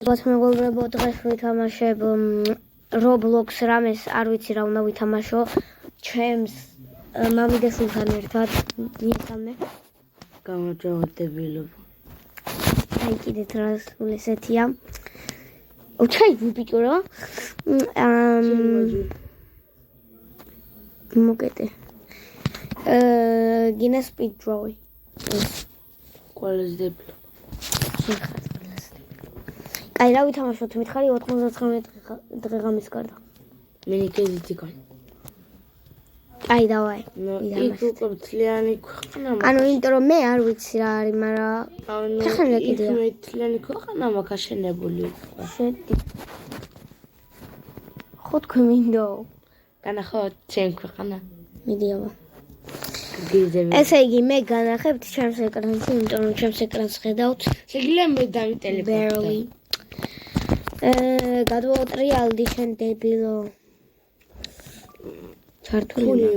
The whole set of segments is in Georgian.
მეგობრებო, დღეს ვითამაშებ Roblox რამეს არ ვიცი რა უნდა ვითამაშო. ჩემს მამიდასთან ერთად მისამნე. გამარჯვებულობა. აი კიდეთ რა სულ ესეთია. ჩაი ვიბიჭო რა. მოგეტე. გინა speed draw. ყველაზე დებლო. აი რა ვითამაშოთ მითხარი 99 დღე გამის გარდა. მინიკეზი თიკა. აი დავაი. იქ უკვე თლიანი ქვეყანა. ანუ იმიტომ რომ მე არ ვიცი რა არის, მაგრამ ხახანა კიდეა. მე თლიანი ქვეყანა მაქაშენებული. შედი. ხო თქვენ მინდო. განახოთ ჩემ ქვეყანა. მიდიავა. გიზები. ესე იგი მე განახებთ ჩემს ეკრანზე, იმიტომ რომ ჩემს ეკრანს ხედავთ. შეგიძლია მე დავიტელეფონი. გადმოვატრიალდი შენ დებილო. ჩართული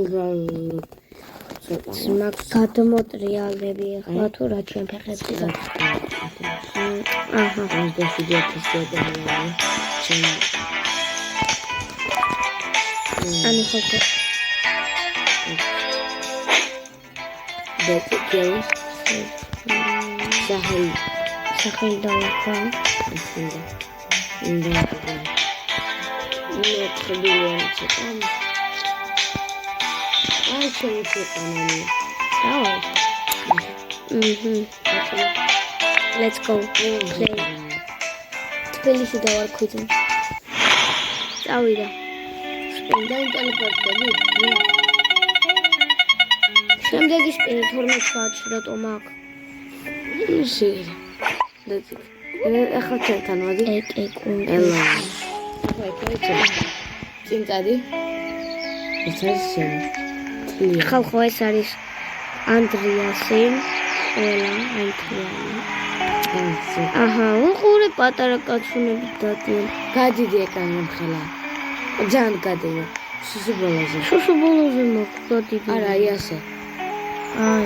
მაგ გადმოტრიალდები ახლა თუ რა ჩვენ ფეხებში და აჰა ეს დაშიდიათის დადაა ჩვენ ანუ ხო დაკეთებს სახელი დავახა ინდა მე ხბილიან ცოტა აი შეიტანანი დავა let's go play თბილისში დავარქვით წავიდა სპინდან ტელეფონები შემდეგი სპინი 12 საათში რატომ აქვს ისე ახლა ჩემთან მოდი ელა წინკადი ეს არის შენ ხალხო ეს არის ანდრიასი ყველა ანთიანი აჰა უყურე პატარა კაცუნები დადიან გადიდი ეკრანი მხელა ჯან გადიდი შუშუბოლოზე მოგდიდი არა აი ასე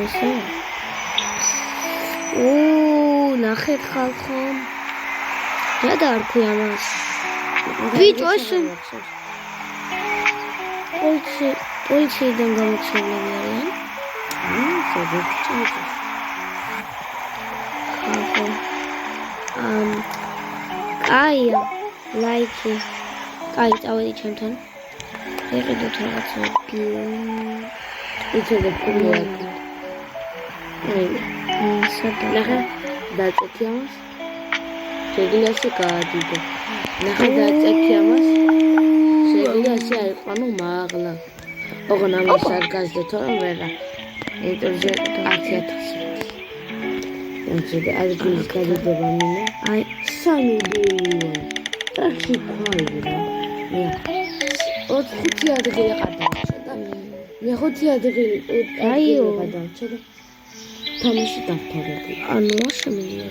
ესე ნახეთ ხალხო რა დაარქვია მას ბიჭო ესე პოლიციიდან გამოცხადებული არიან კაია ლაიკი კაი წავედი ჩემთან ეყიდოთ რაღაცა იცოდე ფულია ნახე დაწექი ამას შეგიძლია ასე გაადიდო ნახე დაწექი ამას შეგიძლია ასე აიყვანო მაღლა ოღონ ამას არ გაზდე თორემ ვერა ინტერზე 10,000 ამჩები ადგილის გადიდება მინე აი 3 ბილიონი ახი ყაირა მე 5 ადგილი ყადავჭა და მე 5 ადგილი აიო გადავჭა და თამაში დავთავრდი ანუ შემიძლია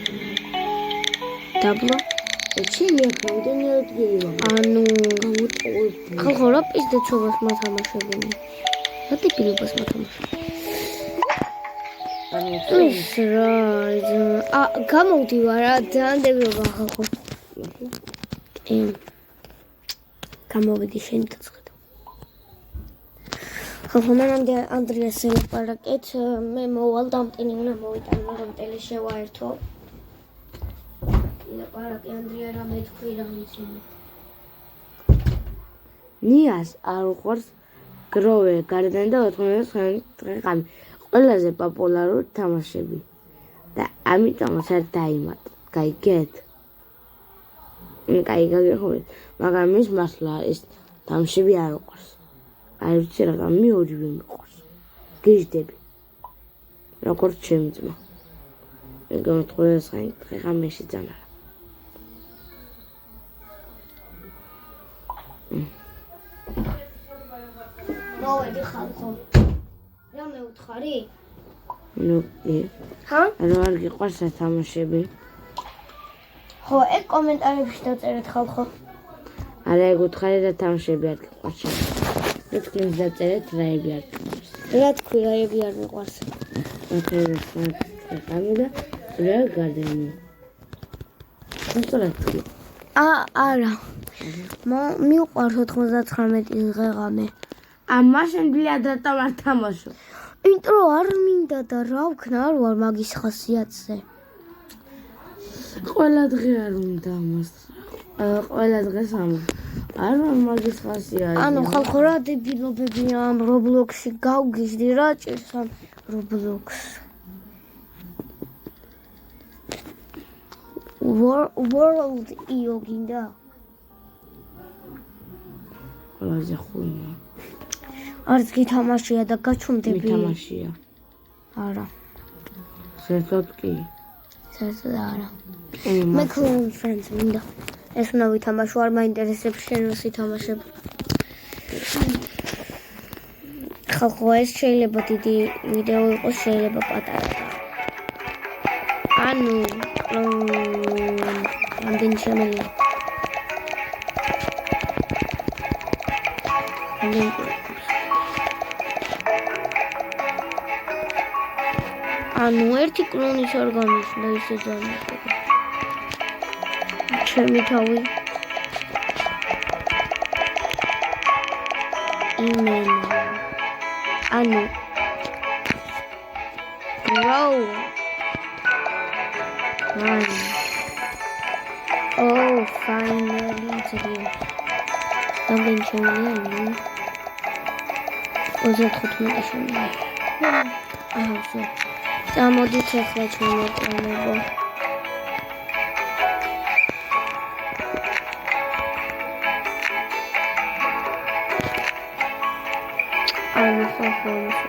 დაბლა ჩემი ახლანდელი ადგილი ანუ გამოტოვე ხალხო რა პიზდეცობას მათამაშებენი რა ტიპილობას მათამაშებენი ეს რა გამოვდივარ რა დანდებობა ხალხო გამოვიდი შენი დაწყედა ხალხო მანამდე ანდრიას ელაპარაკეთ მე მოვალ დამტენი უნდა მოვიტანო რომ ტელი შევაერთო ლაპარაკი ანდრია რა მეთქვი რა მიცინე ნიას არ უყვარს გროვე გარდენ და 99 დღე ყამი ყველაზე პოპულარული თამაშები და ამიტომაც არ დაიმატ გაიგეთ კაი გაგიხურეთ მაგრამ ის მართლა ეს თამაშები არ უყვარს არ ვიცი რა მე ორივე მიყვარს გიждები როგორც ჩემი ძმა ეგრე 99 დღე ყამეში ძანა მოვედი ხალხო რა მე უთხარი ნუ ჰა რა არ გიყვარს თამაშები ხო ეგ კომენტარებში დაწერეთ ხალხო არა ეგ უთხარი და თამაშები არ გიყვარს მე თქვენს დაწერეთ რაები არ გიყვარს რა თქვი რაები არ მიყვარს აკეთებს და რა გარდენი Restaurant. არა. მიუყვარს 99 დღე-ღამე. Მაშინ ბლიადრატა ვარ თამაშო. იმიტომ რომ არ მინდა და რა ვქნა, არ ვარ მაგის ხასიათზე. ყველა დღე არ უნდა ამას. ყველა დღეს არ ვარ მაგის ხასიათზე. ანუ ხალხო რა დებილობებია ამ Roblox-ში გავგიზდი რა ჭირს ამ Roblox. World io გინდა? ყველაზე ხუია. არც გითამაშია და გაჩვენდები. მითამაშია. არა. საერთოდ კი. საერთოდ არა. მე Clone Friends მინდა. ეს უნდა ვითამაშო, არ მაინტერესებს შენ რას ითამაშებ. ხალხო ეს შეიძლება დიდი ვიდეო იყოს, შეიძლება პატარა. ანუ ამდენი შემელია. ანუ ერთი კლონის არ გამიშნა ისე ძამიშა. ჩემი თავი. იმენა. ანუ Bro. Oh, finally today. Something changed. Was it goed met is van mij? So. Dan moet ik het gelijk doen. I'm so full.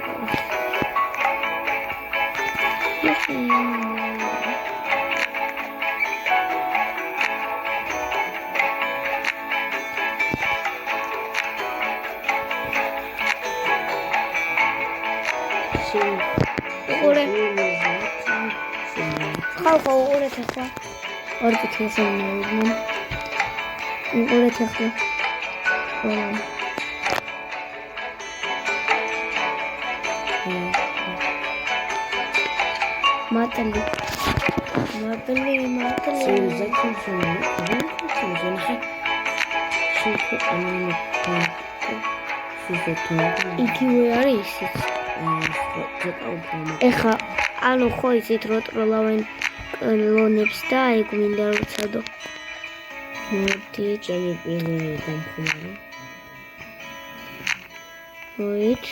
ხალხო ორე თეხლა ორი თეხლა ორე თეხლა მატლი იგივე არის ეხა ანუ ხო იცით რო ტროლავენ კლონებს და ეგ მინდა რომ ვცადო. მოდი ჩემი პირველი დამხმარე. ვait.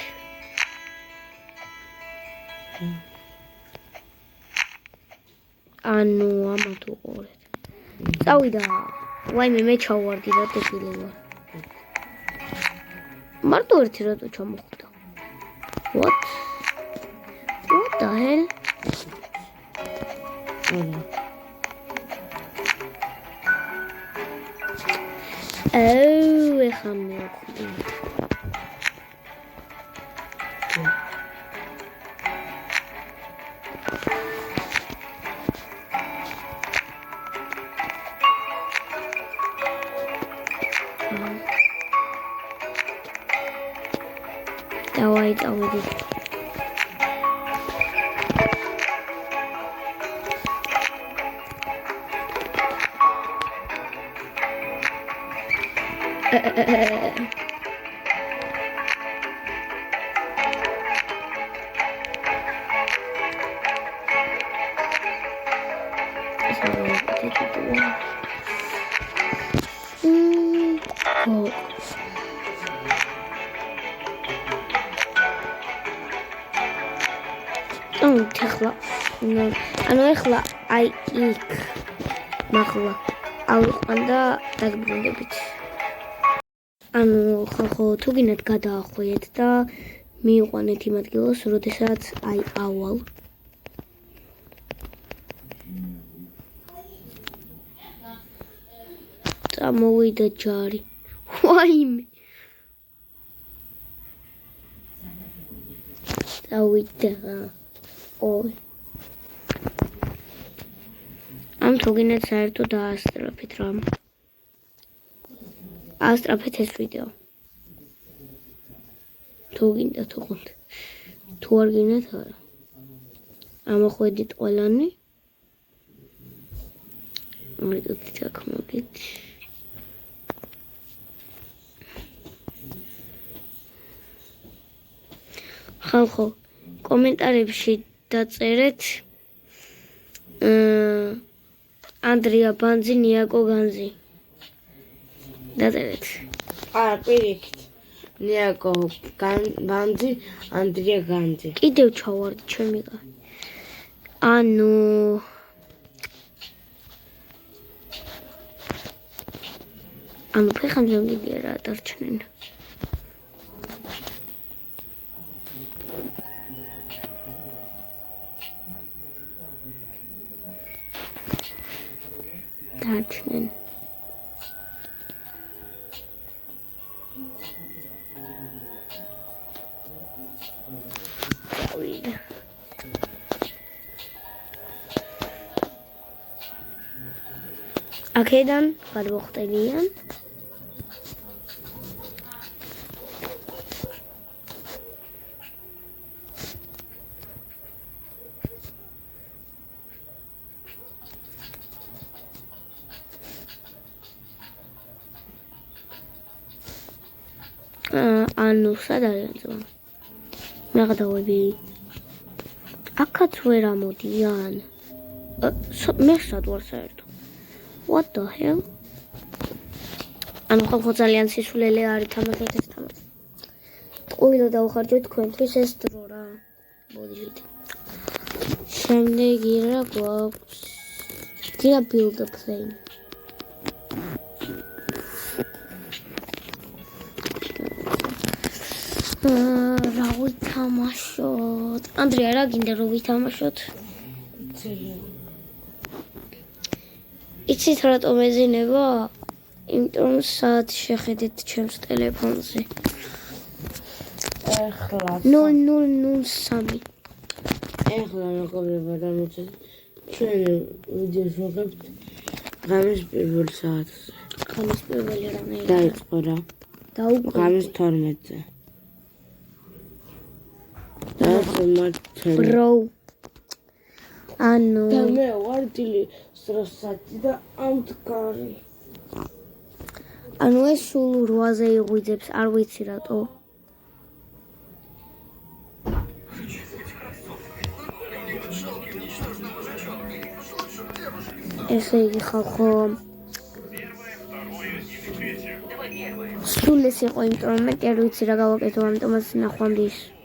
ანუ ამათ უყურეთ. წავიდა. ვაიმე მე ჩავარდი რა დებილი ვარ. მარტო ერთი რატო ჩამოხვდა. What the hell? Oh, ეხა მეოხდი. Давай, давай. ანუ ეხლა აი იქ მაღლა ავიყვან და დაგბრუნდებით. ანუ ხო თუ გინდათ გადაახვიეთ და მიიყვანეთ იმ ადგილას, როდესაც აი ავალ. წამოვიდა ჯარი. ვაიმე. წავიდა. ой. ამ თუ გინდათ საერთოდ დაასწრაფეთ რამ. ასწრაფეთ ეს ვიდეო. თუ გინდათ უყურთ. თუ არ გინდათ არა. ამოხვედით ყველანი. მოდით აქ მოდით. ხალხო, კომენტარებში დაწერეთ ანდრია ბანძი, ნიაკო განძი. დაწერეთ. პირიქით. ნიაკო ბანძი, ანდრია განძი. კიდევ ჩავარდი ჩემი კაცი. ანუ ფეხანზე მიდია რა დარჩნენ. დარჩნენ. აქედან გადმოხტებიან. ანუ სად არის ძმა? მაგდავები. აქაც ვერ ამოდიან. მე სად ვარ საერთოდ? What the hell? ანუ ხო ძალიან სისულელე არის თამაშოთ ეს თამაში. ტყუილო დავხარჯოთ თქვენთვის ეს დრო რა. მოდით. შემდეგი რა გვაქვს? Did I build a plane? რა ვითამაშოთ? ანდრია რა გინდა რომ ვითამაშოთ? იცით რატომ ეძინება? იმიტომ საათი შეხედეთ ჩემს ტელეფონზე. ეხლა 0003. ეხლა მეგობრებო დამოწეთ ჩვენ ვიდეოს ვიღებთ ღამის პირველ საათზე. ღამის პირველი რამე დაიწყო რა. ღამის 12-ზე. Bro. ანუ და მე ვარ დილის 3 და ამდგარი. ანუ ეს სულ 8-ზე იღვიძებს, არ ვიცი რატო. ესე იგი ხალხო სულ ეს იყო იმიტომ რომ მე კი არ ვიცი რა გავაკეთო ამიტომაც ნახვამდის